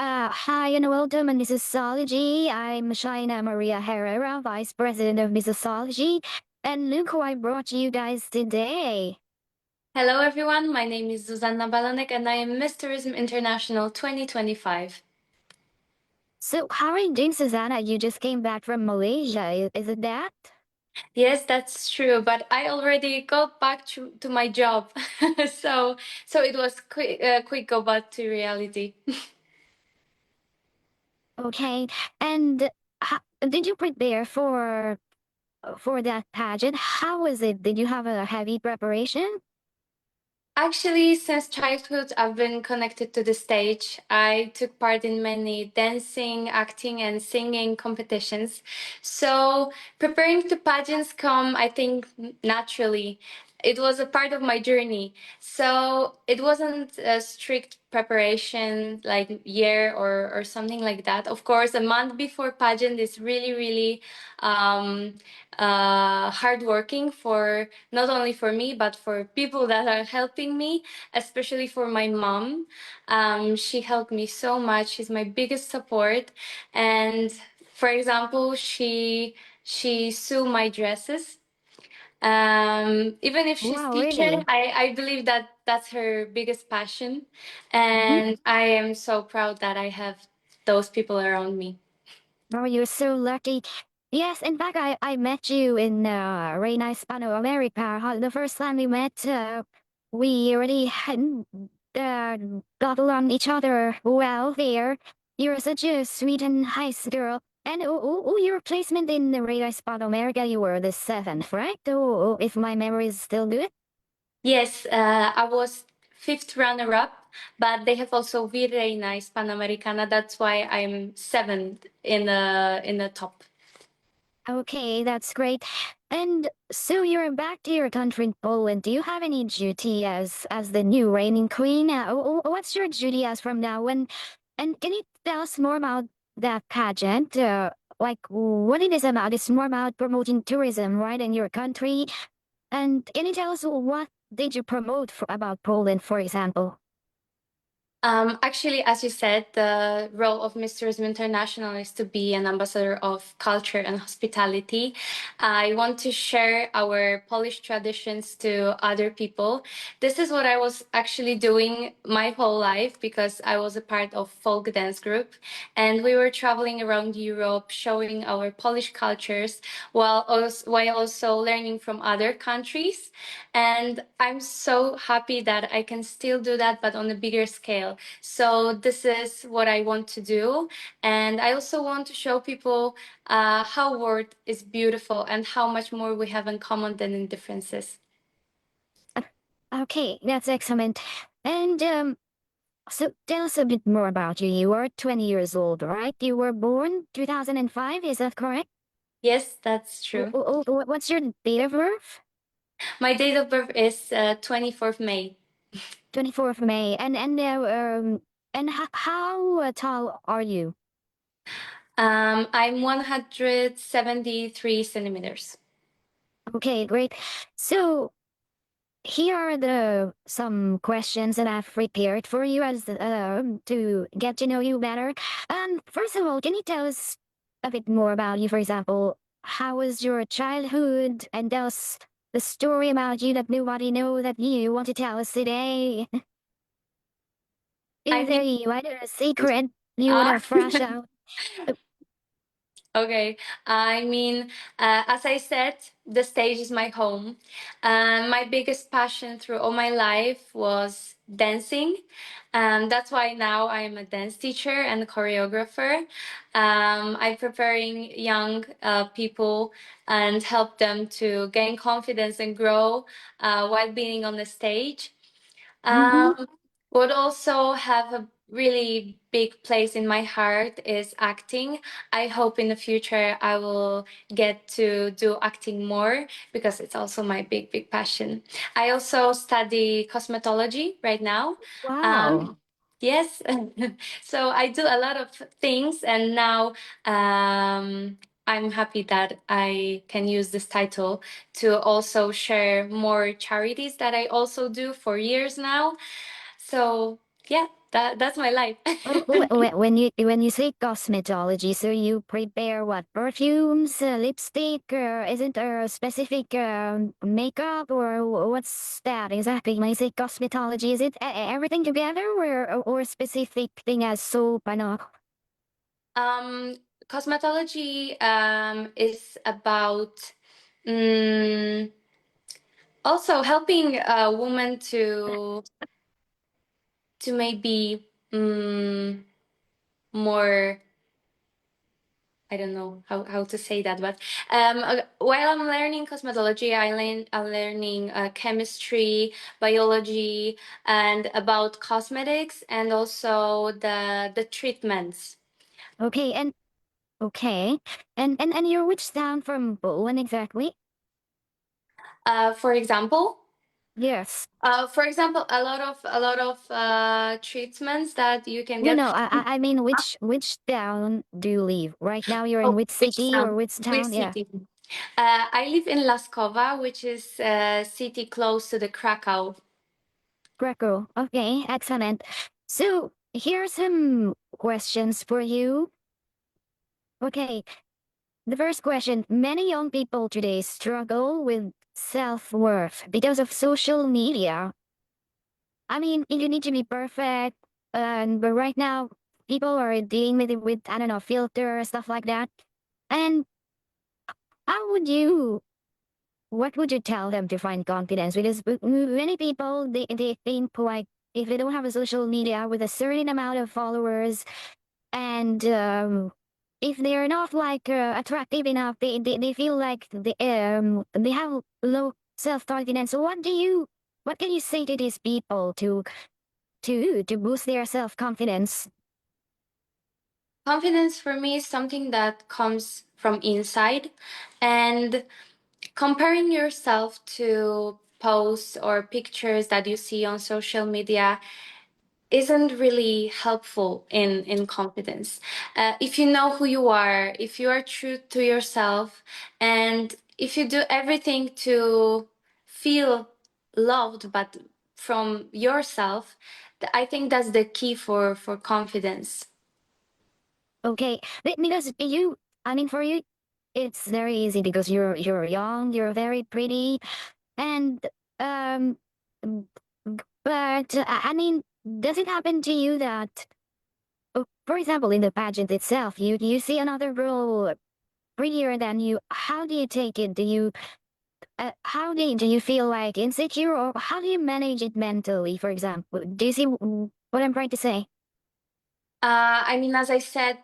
Hi and welcome to Mississology. I'm Shaina Maria Herrera, Vice President of Mississology. And look who I brought you guys today. Hello, everyone. My name is Zuzanna Balonek, and I am Miss Tourism International 2025. So, how are you doing, Susanna? You just came back from Malaysia, is it that? Yes, that's true, but I already got back to my job, so it was quick go back to reality. Okay. And did you prepare for that pageant? How was it? Did you have a heavy preparation? Actually, since childhood, I've been connected to the stage. I took part in many dancing, acting, and singing competitions. So, preparing to pageants come, I think, naturally. It was a part of my journey. So, it wasn't a strict preparation, like year or something like that. Of course, a month before pageant is really, really um, hardworking for not only for me but for people that are helping me, especially for my mom. She helped me so much. She's my biggest support, and for example, she sew my dresses. Even if she's Wow, teacher, really? I believe that that's her biggest passion, Mhm. and I am so proud that I have those people around me. Oh, you're so lucky. Yes, in fact, I met you in Reina Hispanoamerica. The first time we met, we already hadn't got along each other well there. You're such a sweet and nice girl. And your placement in the Reina Hispanoamerica, you were the seventh, right? If my memory is still good. Yes, I was fifth runner-up, but they have also Virreina Hispanoamericana. That's why I'm seventh in the top. Okay, that's great. And so you're back to your country in Poland. Do you have any duty as the new reigning queen? What's your duty as from now? And can you tell us more about that pageant? Like what it is about? It's more about promoting tourism, right, in your country. And can you tell us what did you promote about Poland, for example? Actually, as you said, the role of Miss Tourism International is to be an ambassador of culture and hospitality. I want to share our Polish traditions to other people. This is what I was actually doing my whole life because I was a part of folk dance group, and we were traveling around Europe, showing our Polish cultures while also learning from other countries. And I'm so happy that I can still do that, but on a bigger scale. So this is what I want to do. And I also want to show people how world is beautiful and how much more we have in common than in differences. Okay, that's excellent. And so tell us a bit more about you. You are 20 years old, right? You were born 2005, is that correct? Yes, that's true. What's your date of birth? My date of birth is 24th May. 24th of May. And how tall are you? I'm 173 centimeters. Okay, great. So here are the some questions that I've prepared for you as to get to know you better. First of all, can you tell us a bit more about you? For example, how was your childhood, and tell us the story about you that nobody know that you want to tell us today. I Is there mean, either a secret you want uh, to flash out? Okay. I mean, as I said, the stage is my home. My biggest passion through all my life was dancing. That's why now I am a dance teacher and choreographer. I'm preparing young people and help them to gain confidence and grow while being on the stage. Mm-hmm. Um, what also have a really big place in my heart is acting. I hope in the future I will get to do acting more because it's also my big passion. I also study cosmetology right now. Wow. Um, yes, so I do a lot of things, and now I'm happy that I can use this title to also share more charities that I also do for years now. So, yeah. That's my life. When you say cosmetology, so you prepare what perfumes, lipstick, or isn't there a specific makeup, or what's that exactly? When you say cosmetology, is it everything together, or specific thing as soap and all? Um, Cosmetology is about mm, also helping a woman to maybe more. I don't know how to say that, but while I'm learning cosmetology, I'm learning chemistry, biology, and about cosmetics, and also the treatments. Okay, okay, and you're which town from Poland exactly? For example, Yes. a lot of treatments that you can No, get. no. I mean, which town do you live right now? You're in Oh, which which city or town? which Which town? Yeah, city? I live in Laskowa, which is a city close to the Krakow. Greco. Okay, excellent. So here's some questions for you. Okay, the first question: many young people today struggle with self-worth because of social media. I mean, you need to be perfect, but right now people are dealing with I don't know filter stuff like that. And how would you what would you tell them to find confidence? Because many people they think like if they don't have a social media with a certain amount of followers and if they're not like attractive enough, they feel like they have low self confidence. So what can you say to these people to boost their self confidence? Confidence for me is something that comes from inside, and comparing yourself to posts or pictures that you see on social media isn't really helpful in confidence. If you know who you are, if you are true to yourself, and if you do everything to feel loved but from yourself, I think that's the key for confidence. Okay, because you, I mean, for you, it's very easy because you're young, you're very pretty, and um, but I mean, does it happen to you that, for example, in the pageant itself, you see another girl prettier than you? How do you take it? Do you feel like insecure, or how do you manage it mentally? For example, do you see what I'm trying to say? I mean, as I said,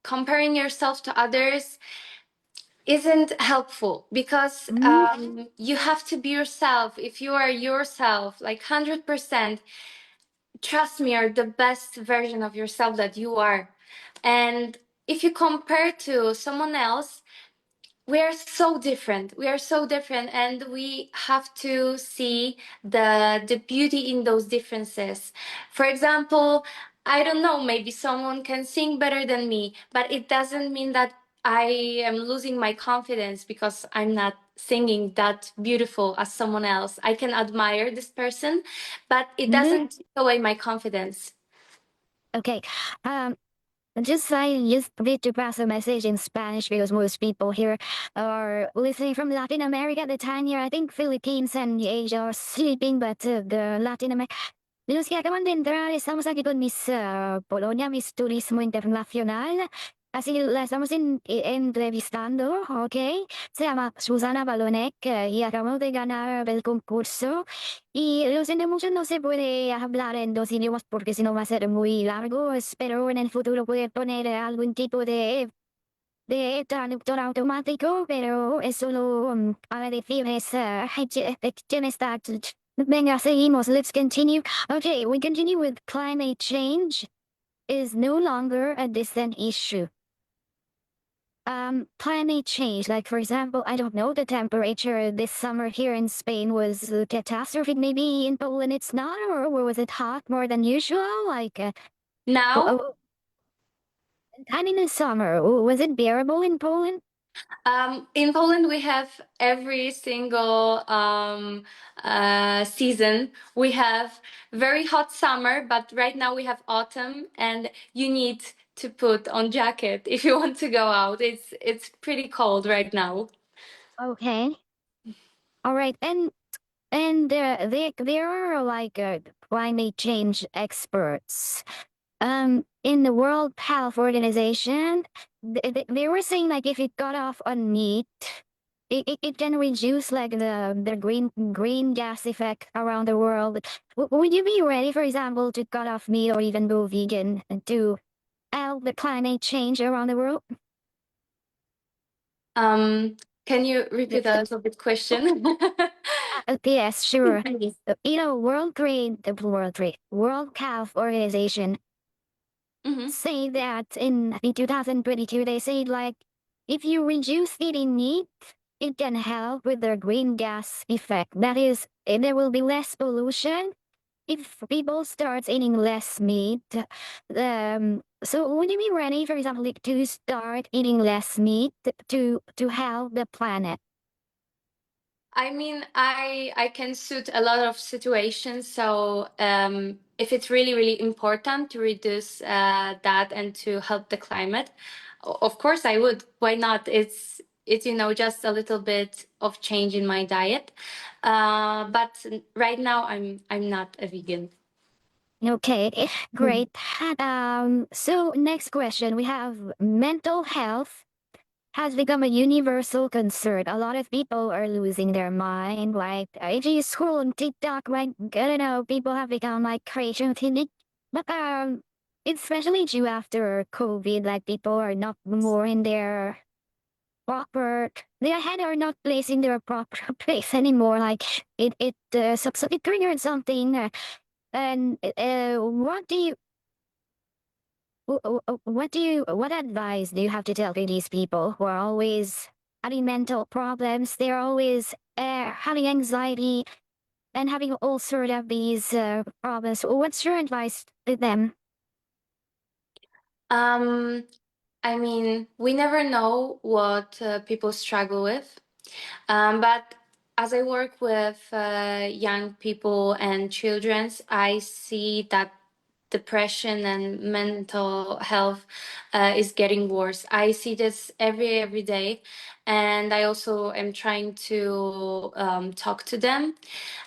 comparing yourself to others isn't helpful because Mm, you have to be yourself. If you are yourself, like 100%, trust me, you're the best version of yourself that you are. And if you compare to someone else, we are so different and we have to see the beauty in those differences. For example, I don't know, maybe someone can sing better than me, but it doesn't mean that I am losing my confidence because I'm not singing that beautiful as someone else. I can admire this person, but it mhm. doesn't take away my confidence. Okay. Um, I just need to pass a message in Spanish because most people here are listening from Latin America at the time here. I think Philippines and Asia are sleeping, but the Latin America. Los que acaban de entrar, estamos aquí con Miss Polonia, Miss Turismo Internacional. Así la estamos entrevistando, ¿ok? Se llama Zuzanna Balonek y acabamos de ganar el concurso. Y lo siento mucho, no se puede hablar en dos idiomas porque si no va a ser muy largo. Espero en el futuro poder poner algún tipo de traductor automático, pero es solo para decirles, ¿quién está? Venga, seguimos. Let's continue. Okay, we continue with climate change is no longer a distant issue. Climate change, like for example, I don't know, the temperature this summer here in Spain was catastrophic. Maybe in Poland it's not, or was it hot more than usual? Like, Now, and in the summer, was it bearable in Poland? In Poland, we have every single season. We have very hot summer, but right now we have autumn, and you need to put on jacket if you want to go out. It's pretty cold right now. Okay. All right. And there are like climate change experts. In the World Health Organization, they were saying like if it got off on meat, it can reduce like the green gas effect around the world. Would you be ready, for example, to cut off meat or even go vegan to help the climate change around the world? Can you repeat a little bit question? Yes, sure. World Health Organization Mhm. say that in 2022 they said like if you reduce eating meat, it can help with the green gas effect. That is, there will be less pollution if people start eating less meat. So would you be ready, for example, like, to start eating less meat to help the planet? I mean, I can suit a lot of situations. So if it's really really important to reduce that and to help the climate, of course I would. Why not? It's just a little bit of change in my diet. But right now I'm not a vegan. Okay, great. So next question, we have mental health has become a universal concern. A lot of people are losing their mind. Like, if you scroll on TikTok, like, I don't know, people have become like crazy. But especially due after COVID, like people are not more in their head are not placing their proper place anymore. Like it triggered something. And what advice do you have to tell to these people who are always having mental problems? They're always having anxiety and having all sort of these problems. What's your advice to them? Um, I mean, we never know what people struggle with. But as I work with young people and children, I see that depression and mental health is getting worse. I see this every day, and I also am trying to talk to them.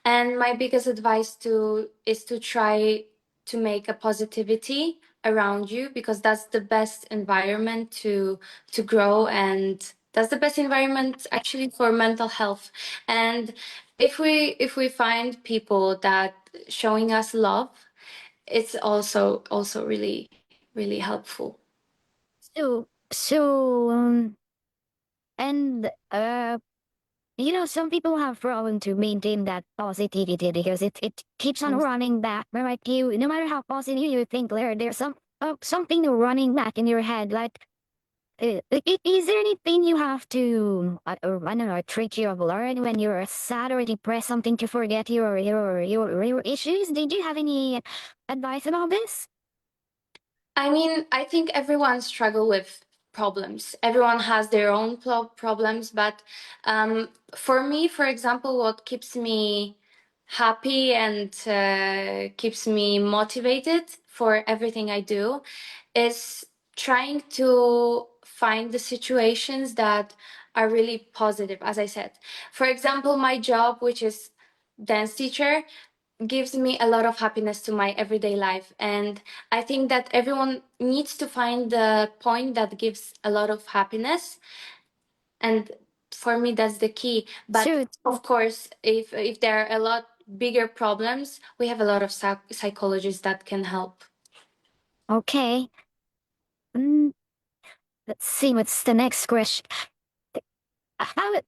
And my biggest advice to is to try to make a positivity around you, because that's the best environment to grow, and that's the best environment actually for mental health. And if we find people that showing us love, it's also really really helpful. So and some people have problem to maintain that positivity because it keeps on running back. But like no matter how positive you think, there's something running back in your head. Like, is there anything you have to, I don't know, a trick you have learned when you're sad or depressed, something to forget your issues? Did you have any advice about this? I mean, I think everyone struggle with problems. Everyone has their own problems, but for me, for example, what keeps me happy and keeps me motivated for everything I do is trying to find the situations that are really positive. As I said, for example, my job, which is dance teacher, gives me a lot of happiness to my everyday life, and I think that everyone needs to find the point that gives a lot of happiness, and for me that's the key. But So, of course, if there are a lot bigger problems, we have a lot of psychologists that can help. okay. Mm, let's see, what's the next question? How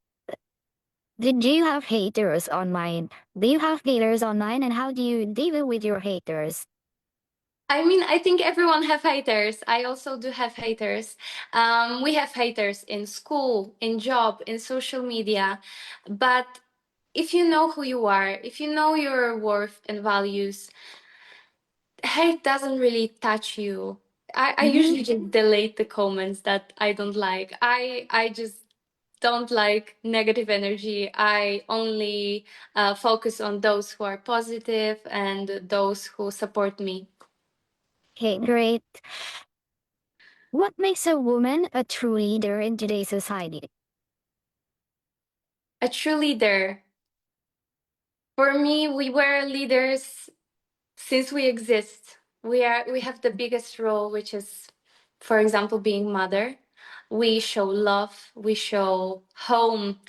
did you have haters online? Do you have haters online, and how do you deal with your haters? I mean, I think everyone have haters. I also do have haters. We have haters in school, in job, in social media. But if you know who you are, if you know your worth and values, hate doesn't really touch you. I Mm-hmm. usually just delete the comments that I don't like. I just don't like negative energy. I only focus on those who are positive and those who support me. Okay, great. What makes a woman a true leader in today's society? A true leader. For me, we were leaders since we exist. We have the biggest role, which is, for example, being mother. We show love, we show home.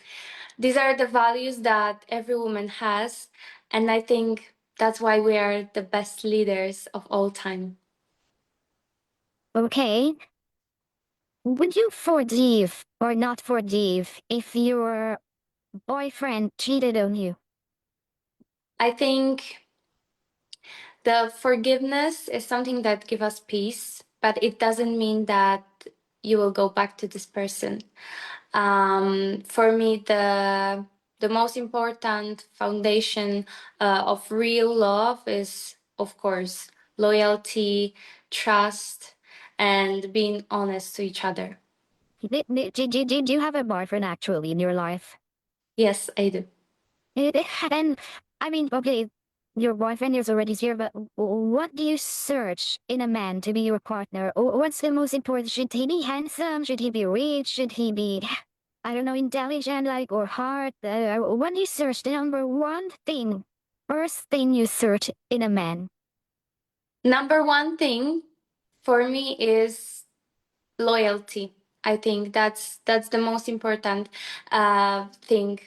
These are the values that every woman has, and I think that's why we are the best leaders of all time. Okay. Would you forgive or not forgive if your boyfriend cheated on you? I think the forgiveness is something that gives us peace, but it doesn't mean that you will go back to this person. For me, the most important foundation of real love is, of course, loyalty, trust, and being honest to each other. Did you have a boyfriend actually in your life? Yes, I do. And I mean, okay, your boyfriend is already here, but what do you search in a man to be your partner? What's the most important? Should he be handsome? Should he be rich? Should he be, I don't know, intelligent, like, or hard? What do you search? The number one thing, first thing you search in a man. Number one thing for me is loyalty. I think that's the most important thing.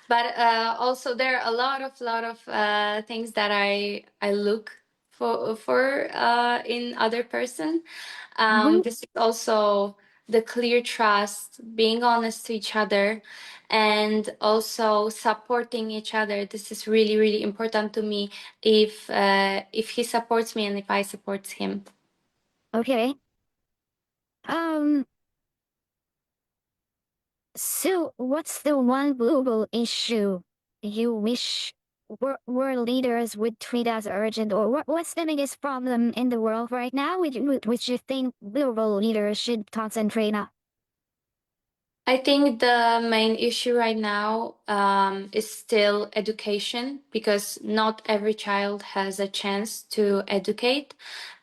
But also there are a lot of things that I look for in other person. Mhm. This is also the clear trust, being honest to each other, and also supporting each other. This is really really important to me. If he supports me and if I support him. Okay. Um, so what's the one global issue you wish world leaders would treat as urgent, or what's the biggest problem in the world right now which you think global leaders should concentrate on? I think the main issue right now is still education because not every child has a chance to educate.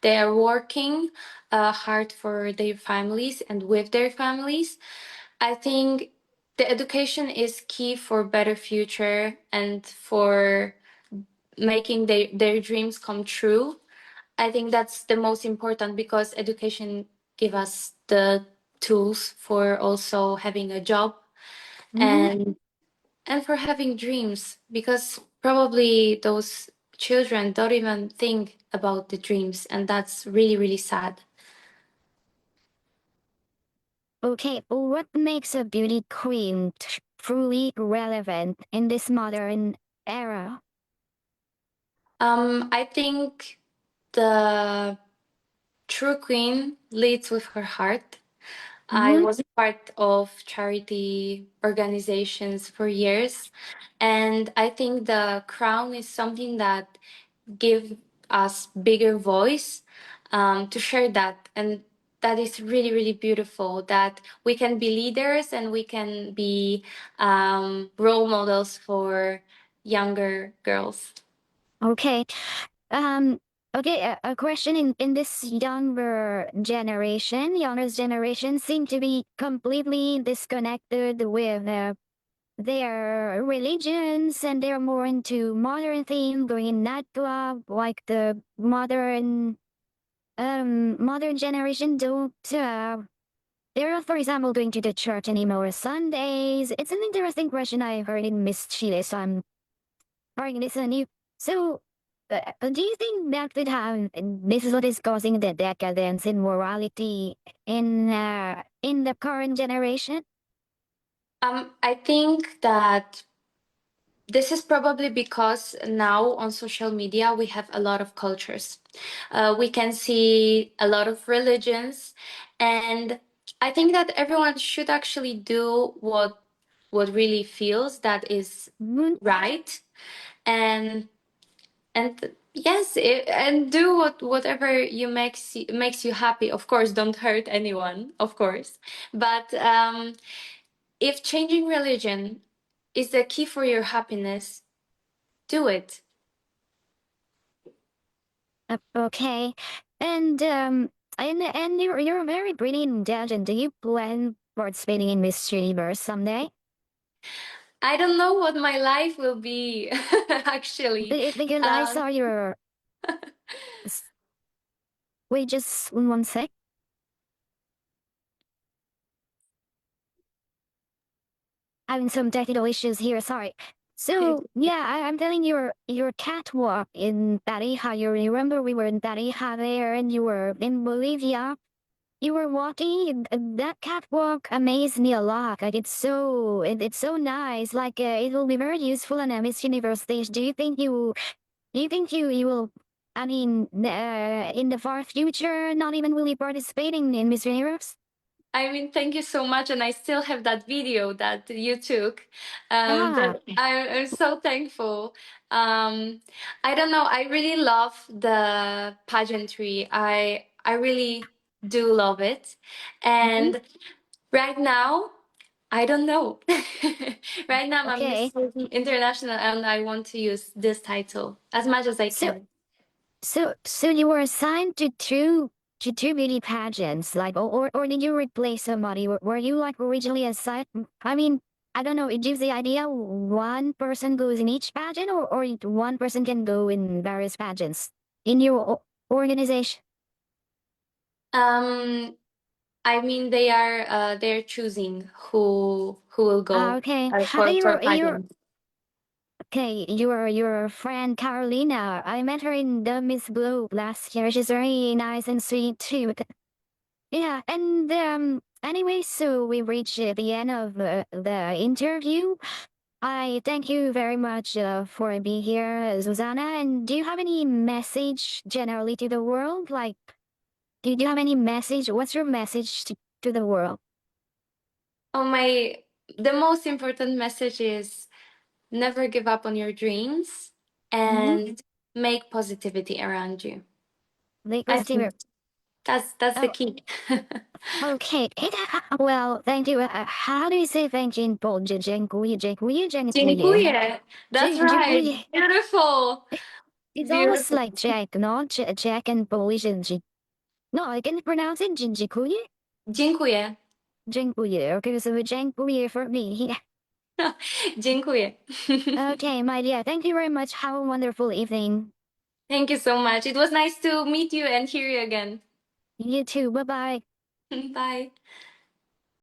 They are working hard for their families and with their families. I think the education is key for better future and for making their dreams come true. I think that's the most important because education give us the tools for also having a job Mm-hmm. and for having dreams because probably those children don't even think about the dreams and that's really really sad. Okay, what makes a beauty queen truly relevant in this modern era? I think the true queen leads with her heart. I Mm-hmm. was part of charity organizations for years, and I think the crown is something that give us bigger voice to share that, and that is really really beautiful. That we can be leaders and we can be role models for younger girls. Okay. Um, okay, a question in this younger generation seem to be completely disconnected with their religions and they're more into modern theme, going in nightclub, like the modern generation don't they're not, for example, going to the church anymore Sundays. It's an interesting question I heard in Miss Chile, so I'm starting this anew. So, do you think that could have, and this is what is causing the decadence in morality in the current generation? I think that this is probably because now on social media we have a lot of cultures. We can see a lot of religions, and I think that everyone should actually do what really feels that is Mm, right, and yes, and do whatever makes you happy. Of course, don't hurt anyone, of course, but If changing religion is the key for your happiness, do it. Okay. And you're very pretty and intelligent. Do you plan participating in Miss Universe someday? I don't know what my life will be, actually. Because I Um, saw your. Wait, just one sec. Having some technical issues here. Sorry. So yeah, I'm telling your catwalk in Tarija. You remember we were in Tarija there, and you were in Bolivia. You were walking. That catwalk amazed me a lot. Like it's so nice. Like it will be very useful on a Miss Universe stage. Do you think you will? I mean, in the far future, not even will you participating in Miss Universe? I mean, thank you so much. And I still have that video that you took. Ah, I'm so thankful. Um, I don't know. I really love the pageantry. I really do love it. mhm, And right now, I don't know. Right now, I'm Miss okay. International and I want to use this title as much as I So can. So you were assigned to two beauty pageants, like, or did you replace somebody? Were you like originally assigned? I mean, I don't know. It gives the idea one person goes in each pageant, or one person can go in various pageants in your organization. Um, I mean, they're choosing who will Ah, go okay. for You're pageants. okay. Your friend Carolina. I met her in the Miss Globe last year. She's very nice and sweet too. Yeah, and anyway, so we reached the end of the interview. I thank you very much for being here, Zuzanna. And do you have any message generally to the world? Like, do you have any message? What's your message to the world? Oh my, the most important message is never give up on your dreams Mm-hmm. and make positivity around you. Like, I positive. think that's the Oh, key. okay. Well, thank you. How do you say thank you in Polish? Dziękuję, dziękuję, dziękuję. Dziękuję. That's right. Dziękuję. Beautiful. It's almost Beautiful. like Jack, no? Jack and Polish and no, I can pronounce it Jinjikuye. Dziękuję. Jinkuye. Okay, so Jinkuye for me. Dziękuję. Okay, my dear. Thank you very much. Have a wonderful evening. Thank you so much. It was nice to meet you and hear you again. You too. Bye bye. Bye.